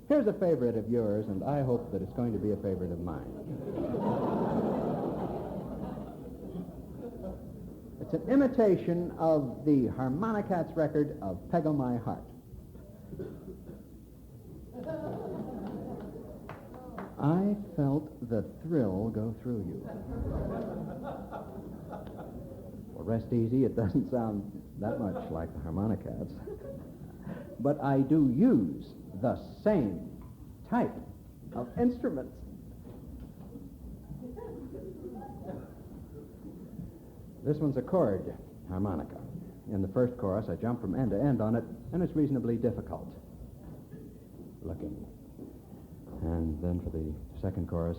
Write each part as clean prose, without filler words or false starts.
Here's a favorite of yours, and I hope that it's going to be a favorite of mine. It's an imitation of the Harmonicats record of Peg O' My Heart. I felt the thrill go through you. Well, rest easy, it doesn't sound that much like the Harmonicats. But I do use the same type of instruments. This one's a chord harmonica. In the first chorus, I jump from end to end on it, and it's reasonably difficult looking. And then for the second chorus,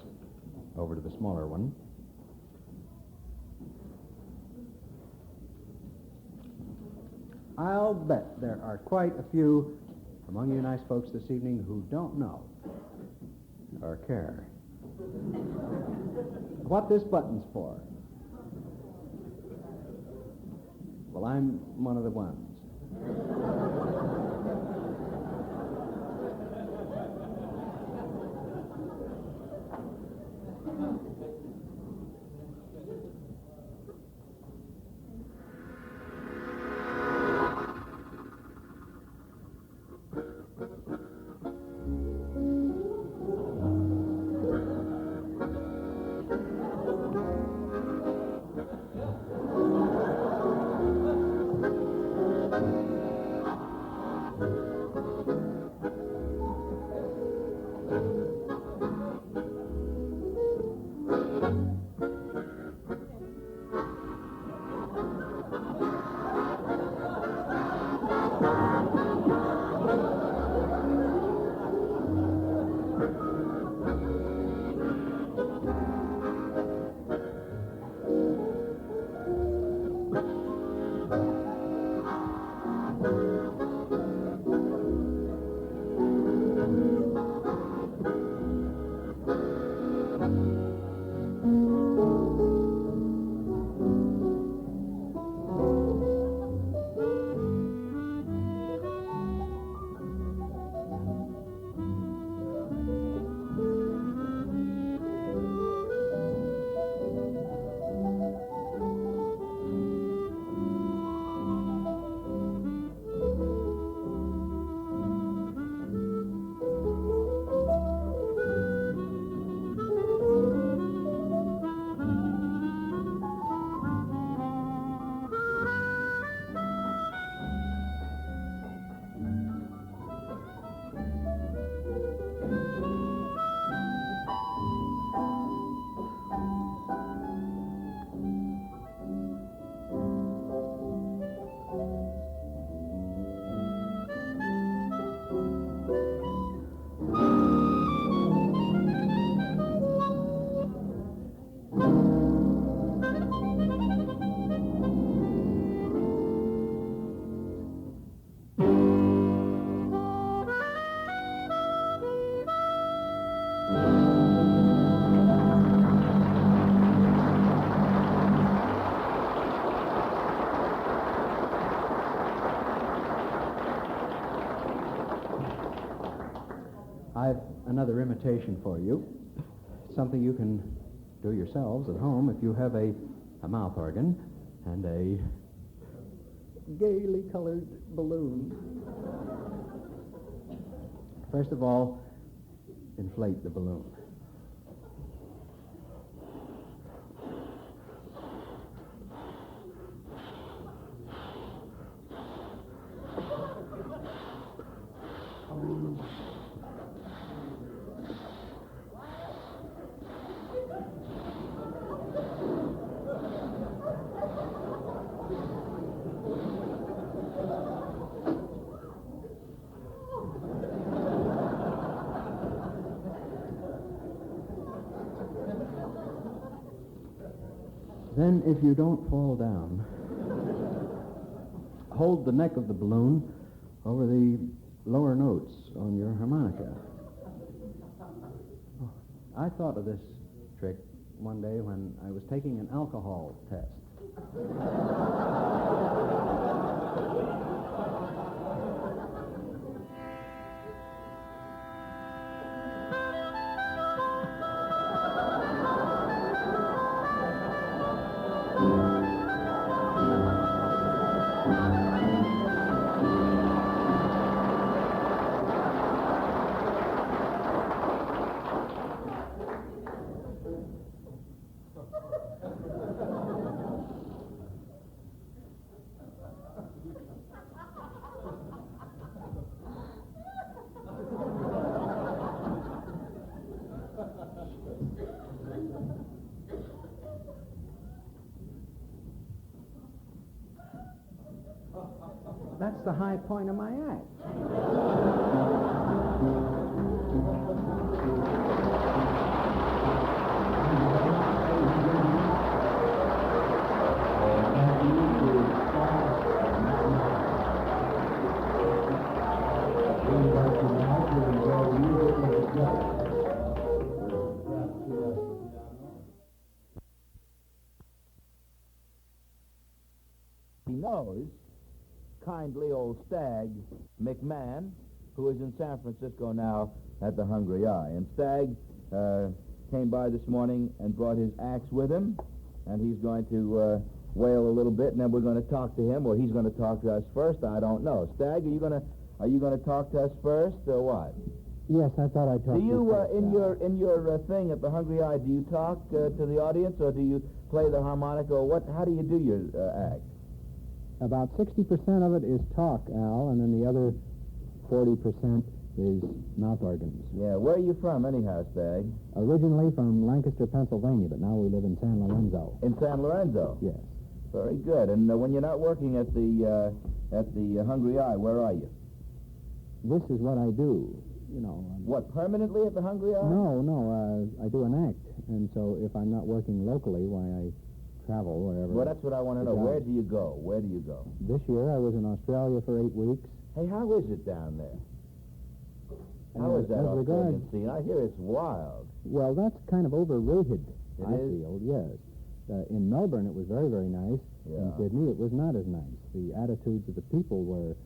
over to the smaller one. I'll bet there are quite a few among you nice folks this evening who don't know or care what this button's for. Well, I'm one of the ones. I've another imitation for you. Something you can do yourselves at home if you have a mouth organ and a gaily colored balloon. First of all, inflate the balloon. Then, if you don't fall down, hold the neck of the balloon over the lower notes on your harmonica. I thought of this trick one day when I was taking an alcohol test. the high point of my act. He knows kindly old Stagg McMann, who is in San Francisco now at the Hungry Eye. And Stagg came by this morning and brought his axe with him, and he's going to wail a little bit, and then we're going to talk to him, or he's going to talk to us first. I don't know. Stagg, are you going to talk to us first, or what? Yes, I thought I'd talk Do you, to you in your thing at the Hungry Eye, do you talk to the audience, or do you play the harmonica, or what? How do you do your act? About 60% of it is talk, Al, and then the other 40% is mouth organs. Yeah, where are you from, anyhow, Stagg? Originally from Lancaster, Pennsylvania, but now we live in San Lorenzo. In San Lorenzo? Yes. Very good. And when you're not working at the Hungry Eye, where are you? This is what I do, you know. What, permanently at the Hungry Eye? No, I do an act, and so if I'm not working locally, why I travel wherever. Well, that's what I want to know. Where do you go? Where do you go? This year I was in Australia for 8 weeks. Hey, how is it down there? How is that as Australian regards- scene? I hear it's wild. Well, that's kind of overrated, It I is? feel, yes. In Melbourne it was very, very nice. Yeah. In Sydney it was not as nice. The attitudes of the people were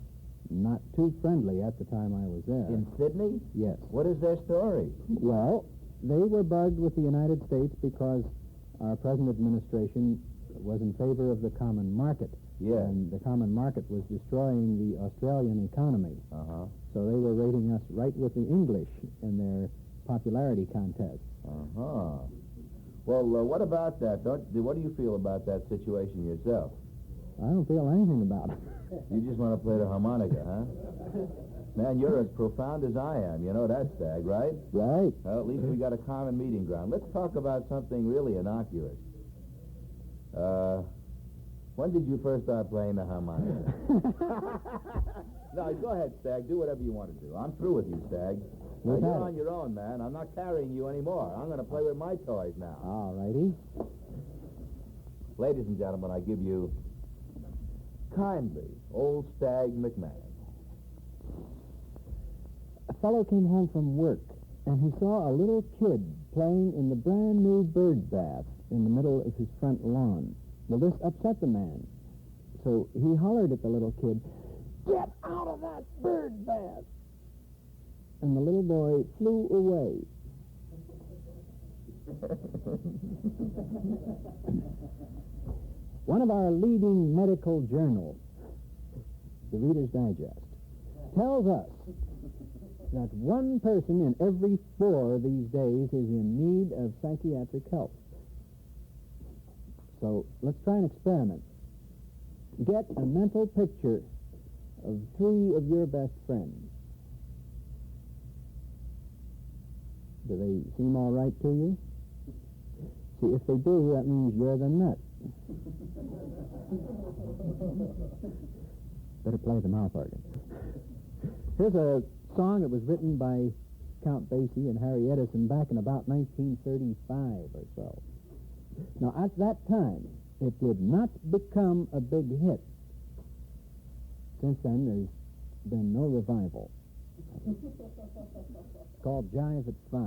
not too friendly at the time I was there. In Sydney? Yes. What is their story? Well, they were bugged with the United States because our present administration was in favor of the common market. Yeah. And the common market was destroying the Australian economy. Uh-huh. So they were rating us right with the English in their popularity contest. Uh-huh. Well, what about that? What do you feel about that situation yourself? I don't feel anything about it. You just want to play the harmonica, huh? Man, you're as profound as I am. You know that, Stagg, right? Right. Well, at least we got a common meeting ground. Let's talk about something really innocuous. When did you first start playing the harmonica? No, go ahead, Stagg. Do whatever you want to do. I'm through with you, Stagg. Now, Look at you're it. on your own, man. I'm not carrying you anymore. I'm going to play with my toys now. All righty. Ladies and gentlemen, I give you kindly old Stagg McMann. A fellow came home from work, and he saw a little kid playing in the brand-new bird bath in the middle of his front lawn. Well, this upset the man. So he hollered at the little kid, "Get out of that bird bath!" And the little boy flew away. One of our leading medical journals, the Reader's Digest, tells us that 1 person in every 4 these days is in need of psychiatric help. So let's try an experiment. Get a mental picture of 3 of your best friends. Do they seem all right to you? See, if they do, that means you're the nut. Better play the mouth organ. Here's a song that was written by Count Basie and Harry Edison back in about 1935 or so. Now, at that time, it did not become a big hit. Since then, there's been no revival. It's called Jive at 5.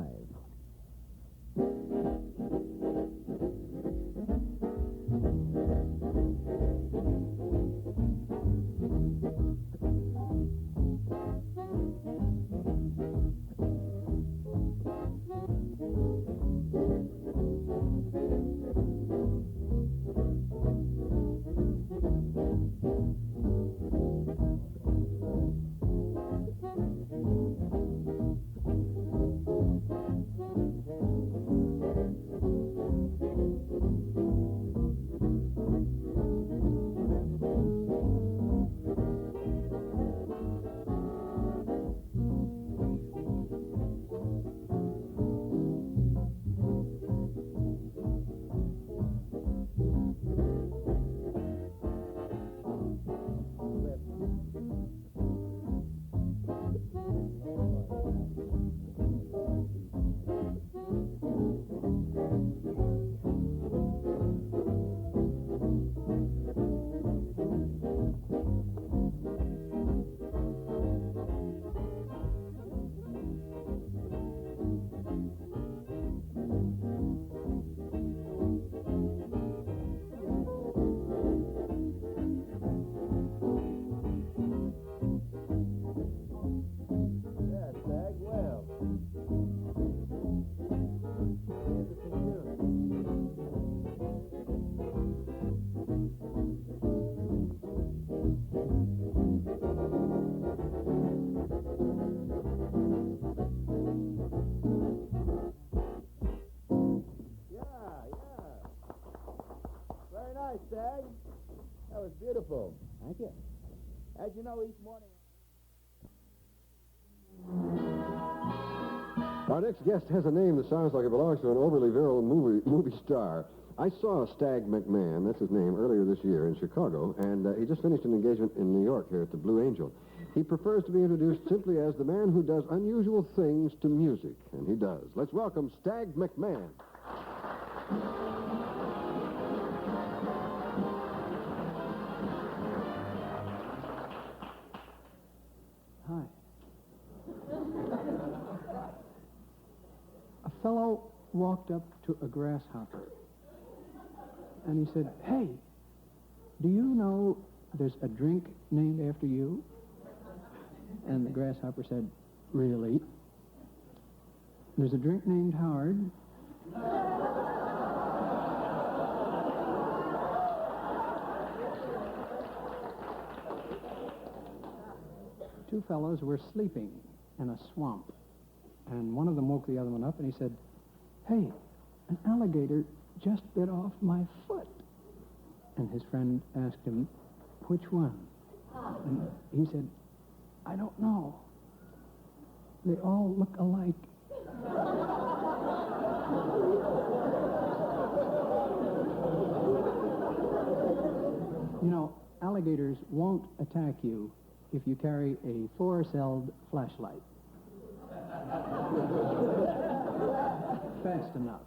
Wonderful. Thank you. As you know, each morning... Our next guest has a name that sounds like it belongs to an overly virile movie star. I saw Stagg McMann, that's his name, earlier this year in Chicago, and he just finished an engagement in New York here at the Blue Angel. He prefers to be introduced simply as the man who does unusual things to music, and he does. Let's welcome Stagg McMann. Hi. A fellow walked up to a grasshopper, and he said, "Hey, do you know there's a drink named after you?" And the grasshopper said, "Really? There's a drink named Howard." Two fellows were sleeping in a swamp, and one of them woke the other one up, and he said, "Hey, an alligator just bit off my foot." And his friend asked him, "Which one?" And he said, "I don't know. They all look alike." You know, alligators won't attack you if you carry a 4-celled flashlight. Fast enough.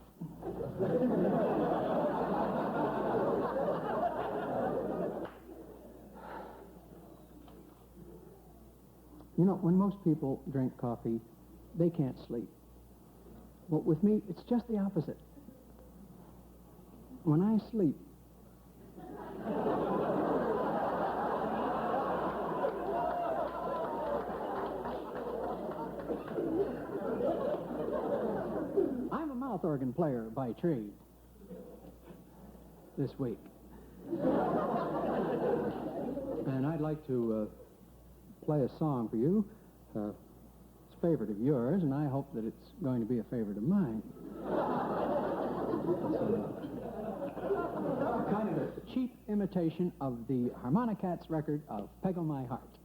You know, when most people drink coffee, they can't sleep. But with me, it's just the opposite. When I sleep, I'm a mouth organ player by trade this week. And I'd like to play a song for you. It's a favorite of yours, and I hope that it's going to be a favorite of mine. It's kind of a cheap imitation of the Harmonicats record of Peg o' My Heart.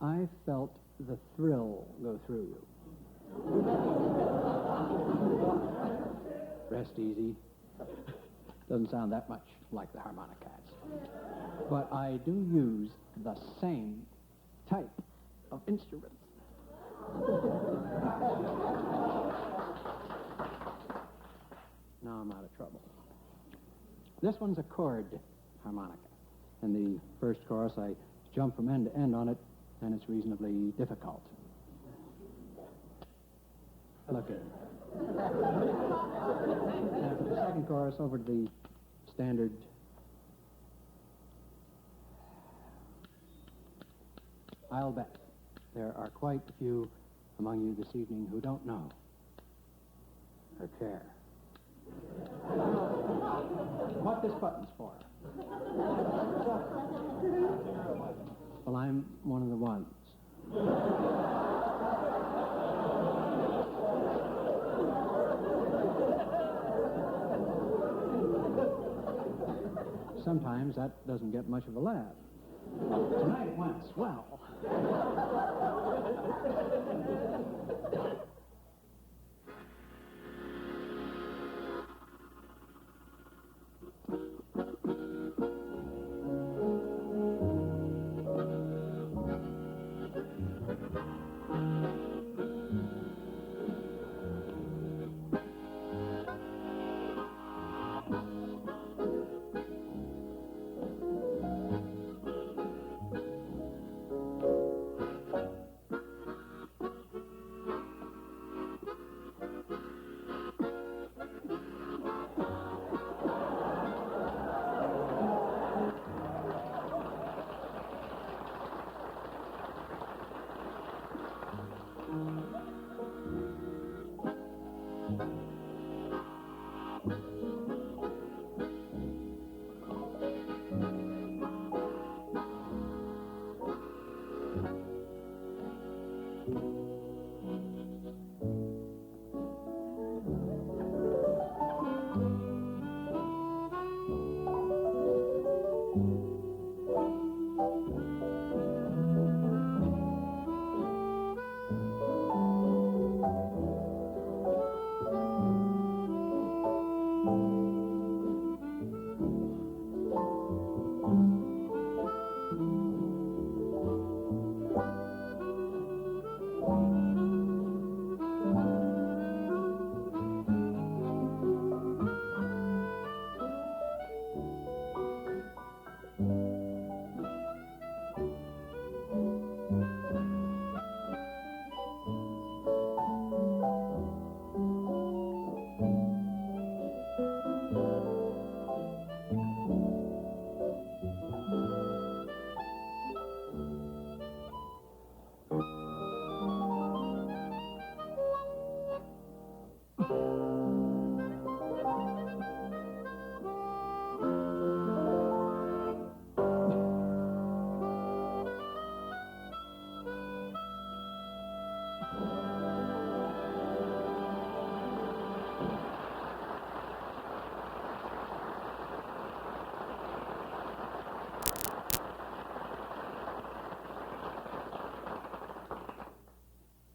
I felt the thrill go through you. Rest easy. Doesn't sound that much like the Harmonicats. But I do use the same type of instruments. Now I'm out of trouble. This one's a chord harmonica. In the first chorus, I jump from end to end on it, and it's reasonably difficult. Look at it. Now, for the second chorus, over to the standard. I'll bet there are quite a few among you this evening who don't know or care what this button's for. Well, I'm one of the ones. Sometimes that doesn't get much of a laugh. Tonight it went swell.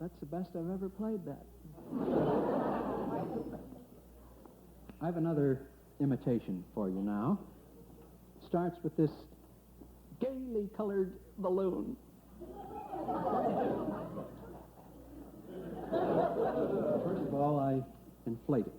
That's the best I've ever played that. I have another imitation for you now. Starts with this gaily colored balloon. First of all, I inflate it.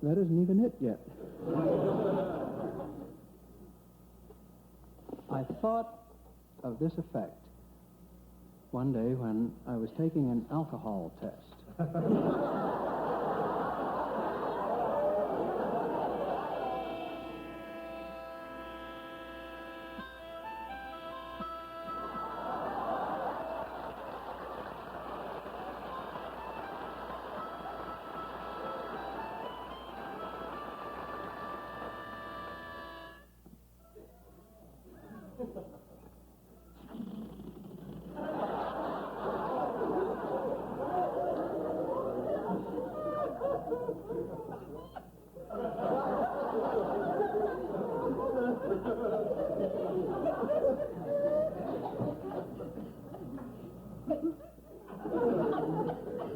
That isn't even it yet. I thought of this effect one day when I was taking an alcohol test.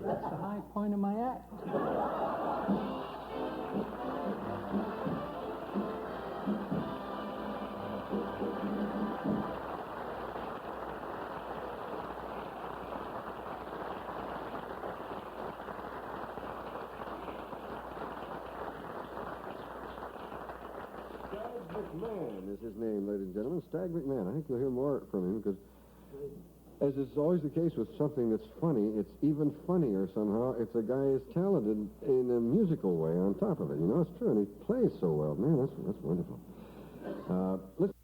That's the high point of my act. Stagg McMann is his name, ladies and gentlemen. Stagg McMann. I think you'll hear more from him because, as is always the case with something that's funny, it's even funnier somehow if the guy is talented in a musical way on top of it. You know, it's true, and he plays so well. Man, that's wonderful. Let's